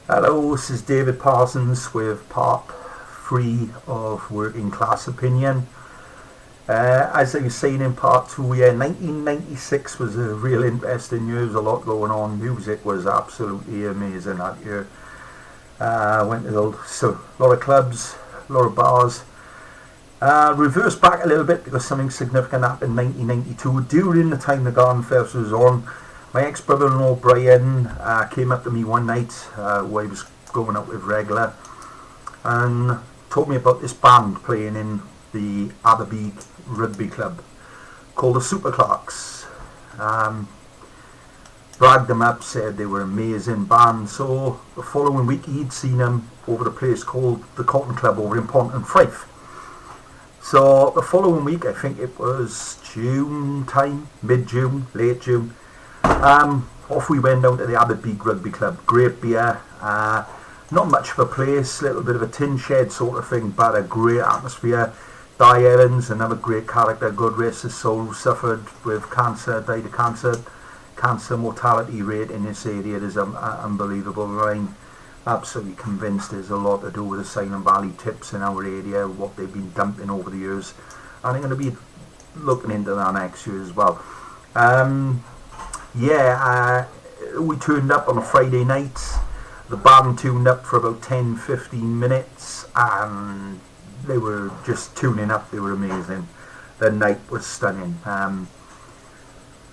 Hello, this is David Parsons with part 3 of Working Class Opinion. As I was saying in part 2, 1996 was a real interesting year. There was a lot going on. Music was absolutely amazing that year. Went to a lot of clubs, a lot of bars. Reverse back a little bit because something significant happened in 1992. During the time the Garden Festival was on, my ex-brother-in-law Brian came up to me one night who I was going out with regular and told me about this band playing in the Abbey Rugby Club called the Super Clarks. Bragged them up, said they were an amazing band. So the following week he'd seen them over a place called the Cotton Club over in Pontefract. So the following week, I think it was June time, mid-June, late June, off we went down to the Abbey Rugby Club. Great beer, not much of a place, little bit of a tin shed sort of thing, but a great atmosphere. Di Evans, another great character, good racist soul, suffered with cancer, died of cancer. Cancer mortality rate in this area is unbelievable. I'm absolutely convinced there's a lot to do with the Silent Valley tips in our area, what they've been dumping over the years. And I'm going to be looking into that next year as well. We turned up on a Friday night. The band tuned up for about 10-15 minutes and they were just tuning up. They were amazing. The night was stunning.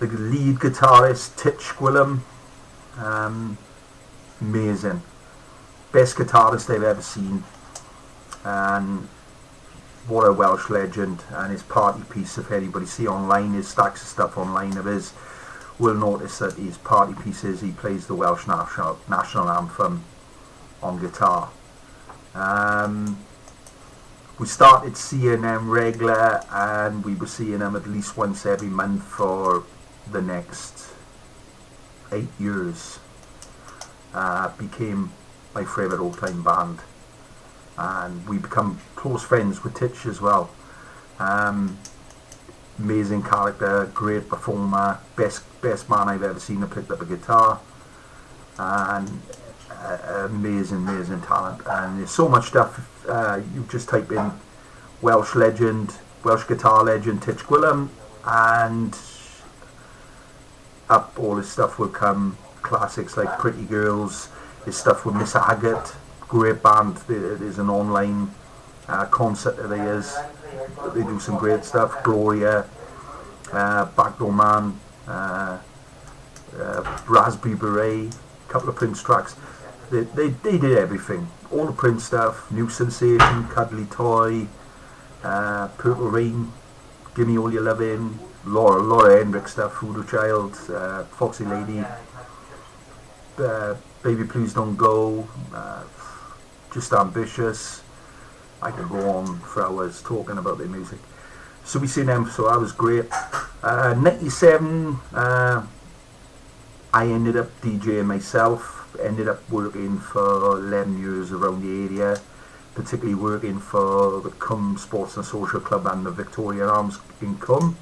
The lead guitarist, Titch Gwilym, amazing. Best guitarist I've ever seen. And what a Welsh legend. And his party piece, if anybody see online, his stacks of stuff online of his, will notice that his party pieces, he plays the Welsh national anthem on guitar. We started seeing them regular and we were seeing them at least once every month for the next 8 years. Became my favourite all-time band and we become close friends with Titch as well. Amazing character, great performer, best man I've ever seen who picked up a guitar, and amazing talent. And there's so much stuff. You just type in Welsh guitar legend Titch Gwilym, and up all his stuff will come. Classics like Pretty Girls, his stuff with Miss Agate, great band. There's an online concert of theirs. They do some great stuff. Gloria, Backdoor Man, Raspberry Beret, a couple of Prince tracks. They did everything. All the Prince stuff, New Sensation, Cuddly Toy, Purple Rain, Gimme All Your Lovin', Laura Hendrick stuff, Voodoo Child, Foxy Lady, Baby Please Don't Go, Just Ambitious. I could go on for hours talking about their music. So we seen them, so that was great. 97, I ended up DJing myself. Ended up working for 11 years around the area, particularly working for the Cum Sports and Social Club and the Victoria Arms in Cum.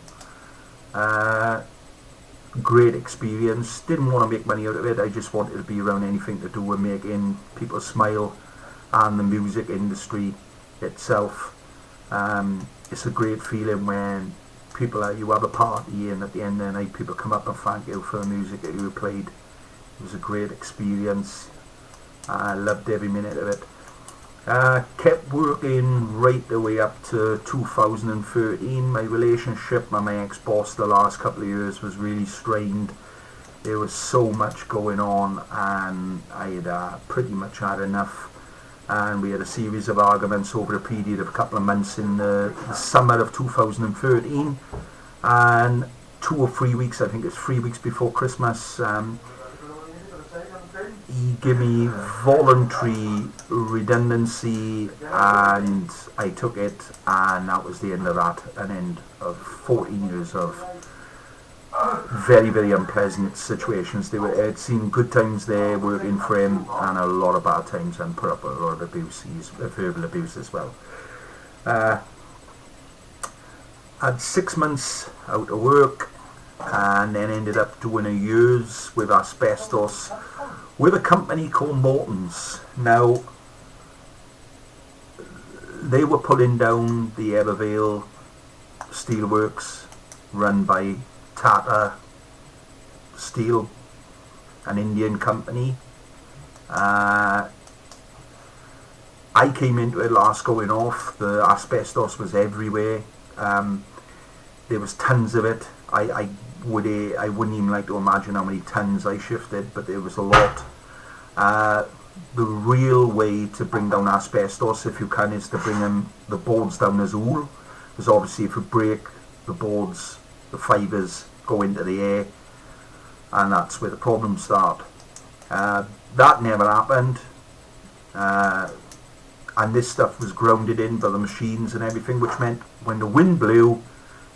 Great experience. Didn't want to make money out of it. I just wanted to be around anything to do with making people smile and the music industry itself. It's a great feeling when you have a party and at the end of the night people come up and thank you for the music that you played. It was a great experience. I loved every minute of it. Kept working right the way up to 2013. My relationship with my ex-boss the last couple of years was really strained. There was so much going on and I had pretty much had enough. And we had a series of arguments over a period of a couple of months in the summer of 2013. And 2 or 3 weeks, I think it's 3 weeks before Christmas, he gave me voluntary redundancy and I took it, and that was the end of that. An end of 14 years of very unpleasant situations. I'd seen good times there working for him and a lot of bad times, and put up a lot of abuse, verbal abuse as well. Had 6 months out of work and then ended up doing a year's with asbestos with a company called Morton's. Now, they were pulling down the Veiw steelworks run by Tata Steel, an Indian company. I came into it last going off. The asbestos was everywhere. There was tons of it. I wouldn't even like to imagine how many tons I shifted, but there was a lot. The real way to bring down asbestos, if you can, is to bring the boards down as wool. Because obviously if you break the boards, the fibres go into the air, and that's where the problems start. That never happened. And this stuff was grounded in by the machines and everything, which meant when the wind blew,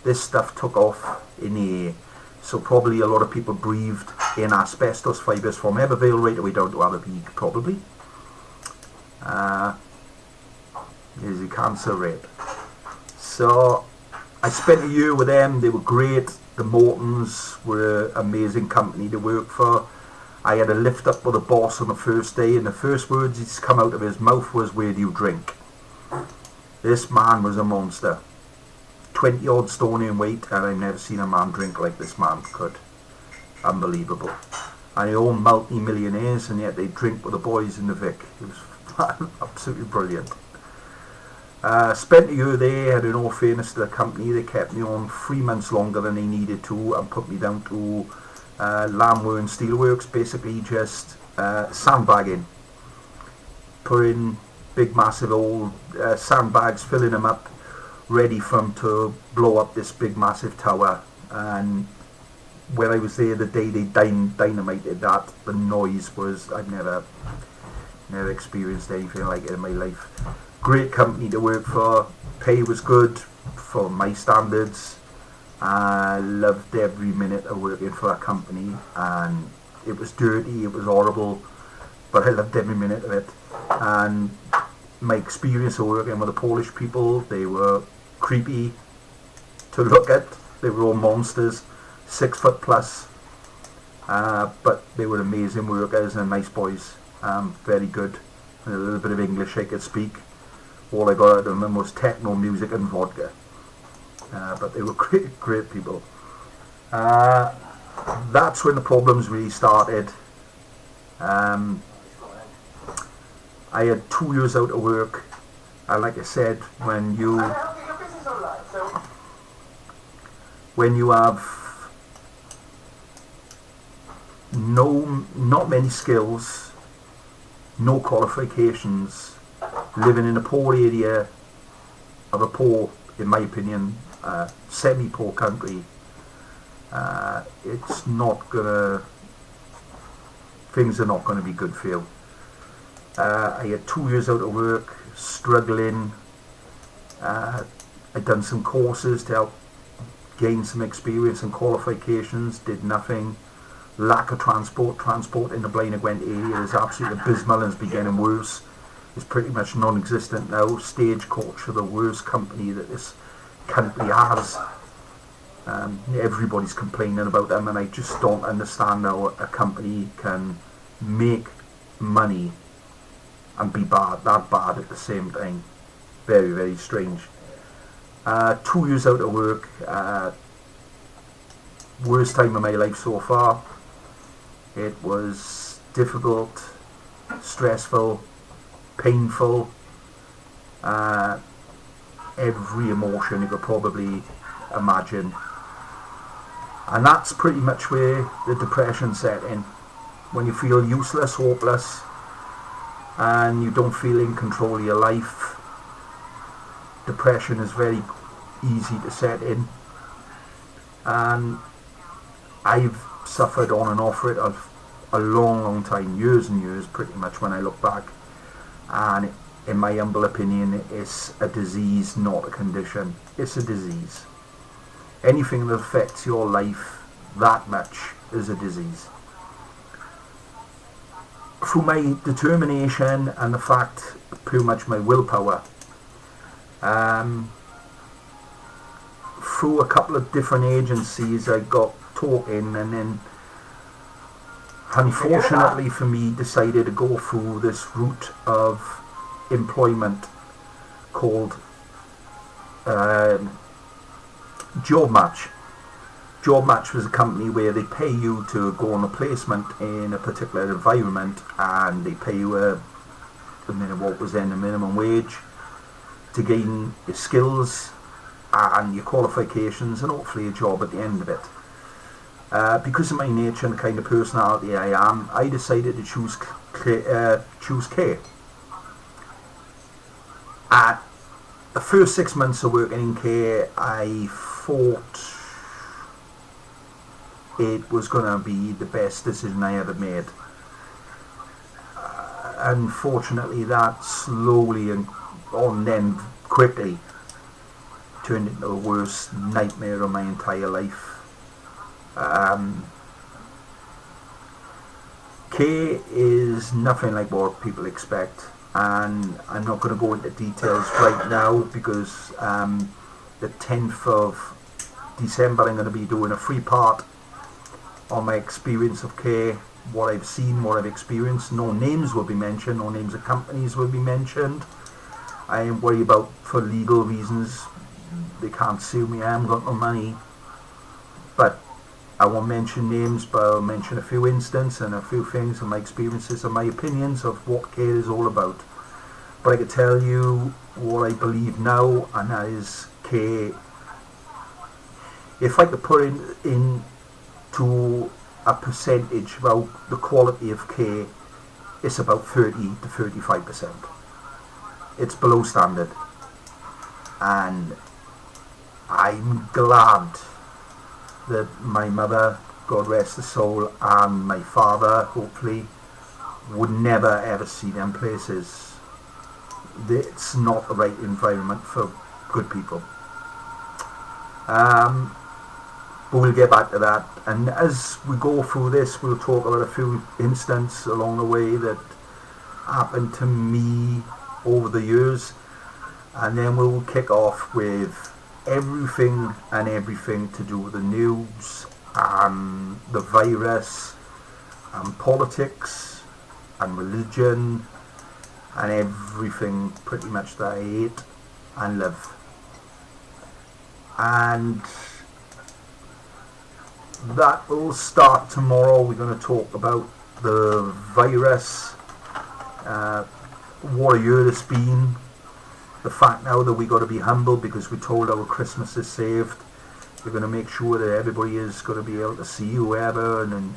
this stuff took off in the air. So probably a lot of people breathed in asbestos fibres from Veiw right away down to Aberdeen, probably. There's the cancer rate. So I spent a year with them. They were great. The Mortons were an amazing company to work for. I had a lift up with the boss on the first day, and the first words he's come out of his mouth was, "Where do you drink?" This man was a monster. 20 odd stone in weight, and I've never seen a man drink like this man could. Unbelievable. And they're all multi-millionaires, and yet they drink with the boys in the Vic. It was absolutely brilliant. Spent a year there. Had no fairness to the company. They kept me on 3 months longer than they needed to, and put me down to Lamwer and Steelworks, basically just sandbagging. Putting big massive old sandbags, filling them up, ready for them to blow up this big massive tower. And when I was there the day they dynamited that, the noise was, I've never experienced anything like it in my life. Great company to work for. Pay was good for my standards. I loved every minute of working for that company, and it was dirty, it was horrible, but I loved every minute of it. And my experience of working with the Polish people, they were creepy to look at. They were all monsters, 6 foot plus, but they were amazing workers and nice boys, very good. And a little bit of English I could speak. All I got out of them was techno music and vodka. But they were great people. That's when the problems really started. I had 2 years out of work, and like I said, when you have not many skills, no qualifications, living in a poor area of a poor, in my opinion, semi-poor country, it's not gonna, things are not gonna be good for you. I had 2 years out of work, struggling. I'd done some courses to help gain some experience and qualifications, did nothing. Lack of transport in the Blaine and Gwent area is absolutely abysmal and is getting worse. It's pretty much non-existent now. Stagecoach are the worst company that this country has. Everybody's complaining about them, and I just don't understand how a company can make money and be that bad at the same time. Very, very strange. 2 years out of work, worst time of my life so far. It was difficult, stressful, painful, every emotion you could probably imagine. And that's pretty much where the depression set in. When you feel useless, hopeless, and you don't feel in control of your life, depression is very easy to set in. And I've suffered on and off it a long time, years and years pretty much when I look back. And in my humble opinion, it's a disease, not a condition. It's a disease. Anything that affects your life that much is a disease. Through my determination and the fact, pretty much my willpower, through a couple of different agencies I got talking, and then unfortunately for me, decided to go through this route of employment called Job Match. Job Match was a company where they pay you to go on a placement in a particular environment, and they pay you what was then a minimum wage to gain your skills and your qualifications and hopefully a job at the end of it. Because of my nature and the kind of personality I am, I decided to choose care. At the first 6 months of working in care, I thought it was going to be the best decision I ever made. Unfortunately, that slowly and then quickly turned into the worst nightmare of my entire life. Care is nothing like what people expect, and I'm not going to go into details right now because the 10th of December I'm going to be doing a free part on my experience of care, what I've seen, what I've experienced. No names will be mentioned, no names of companies will be mentioned. I am worried about, for legal reasons, they can't sue me, I haven't got no money, but I won't mention names, but I'll mention a few instances and a few things and my experiences and my opinions of what care is all about. But I can tell you what I believe now, and that is care. If I could put in to a percentage about the quality of care, it's about 30 to 35%. It's below standard, and I'm glad that my mother, God rest her soul, and my father, hopefully, would never ever see them places. It's not the right environment for good people. But we'll get back to that, and as we go through this, we'll talk about a few instances along the way that happened to me over the years, and then we'll kick off with everything to do with the news and the virus and politics and religion and everything pretty much that I hate and love. And that will start tomorrow. We're going to talk about the virus, what a year it's been, the fact now that we got to be humble because we're told our Christmas is saved. We're going to make sure that everybody is going to be able to see whoever and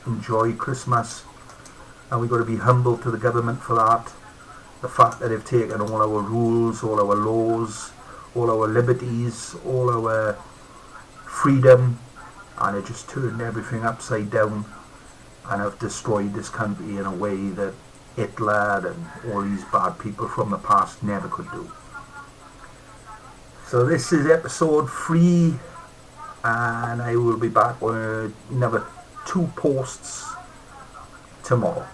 enjoy Christmas, and we've got to be humble to the government for that. The fact that they've taken all our rules, all our laws, all our liberties, all our freedom, and it just turned everything upside down and have destroyed this country in a way that Hitler and all these bad people from the past never could do. So this is episode 3, and I will be back with another 2 posts tomorrow.